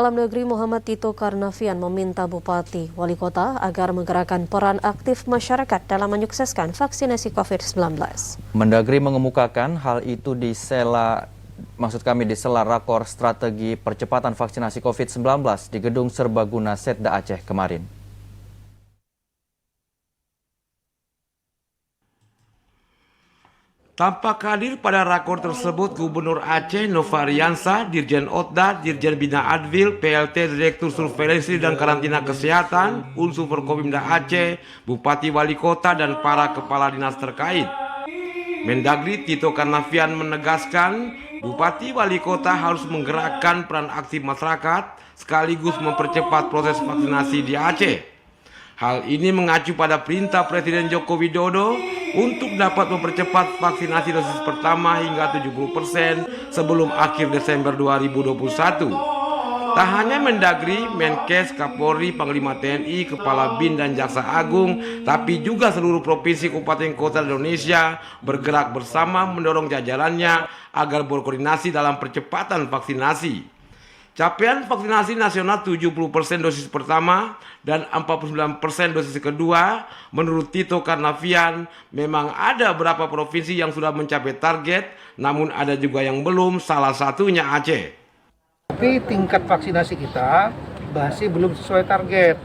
Dalam Negeri Muhammad Tito Karnavian meminta Bupati, Wali Kota agar menggerakkan peran aktif masyarakat dalam menyukseskan vaksinasi COVID-19. Mendagri mengemukakan hal itu di sela rakor strategi percepatan vaksinasi COVID-19 di Gedung Serbaguna Setda Aceh kemarin. Tampak hadir pada rakor tersebut Gubernur Aceh Novariansa, Dirjen Otda, Dirjen Bina Adwil, PLT Direktur Surveillance dan Karantina Kesehatan, Unsur Forkopimda Aceh, Bupati Wali Kota dan para kepala dinas terkait. Mendagri Tito Karnavian menegaskan, Bupati Wali Kota harus menggerakkan peran aktif masyarakat sekaligus mempercepat proses vaksinasi di Aceh. Hal ini mengacu pada perintah Presiden Joko Widodo untuk dapat mempercepat vaksinasi dosis pertama hingga 70% sebelum akhir Desember 2021. Tak hanya Mendagri, Menkes, Kapolri, Panglima TNI, Kepala BIN dan Jaksa Agung, tapi juga seluruh provinsi, kabupaten, kota Indonesia bergerak bersama mendorong jajarannya agar berkoordinasi dalam percepatan vaksinasi. Capaian vaksinasi nasional 70% dosis pertama dan 49% dosis kedua, menurut Tito Karnavian, memang ada beberapa provinsi yang sudah mencapai target, namun ada juga yang belum, salah satunya Aceh. Tapi tingkat vaksinasi kita masih belum sesuai target.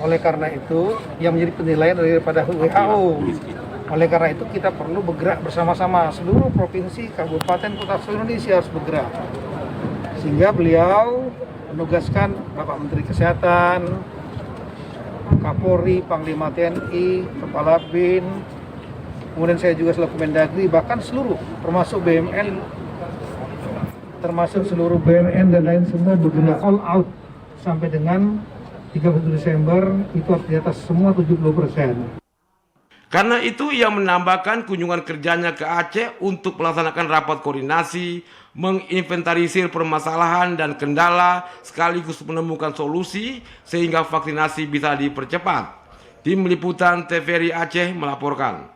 Oleh karena itu, yang menjadi penilaian daripada WHO. Oleh karena itu, kita perlu bergerak bersama-sama. Seluruh provinsi, kabupaten, kota seluruh Indonesia harus bergerak. Sehingga beliau menugaskan Bapak Menteri Kesehatan, Kapolri, Panglima TNI, Kepala BIN, kemudian saya juga selaku Mendagri, bahkan seluruh, termasuk BUMN, termasuk seluruh BUMN dan lain semua bergerak all out sampai dengan 31 Desember itu harus di atas semua 70%. Karena itu ia menambahkan kunjungan kerjanya ke Aceh untuk melaksanakan rapat koordinasi, menginventarisir permasalahan dan kendala sekaligus menemukan solusi sehingga vaksinasi bisa dipercepat. Tim Liputan TVRI Aceh melaporkan.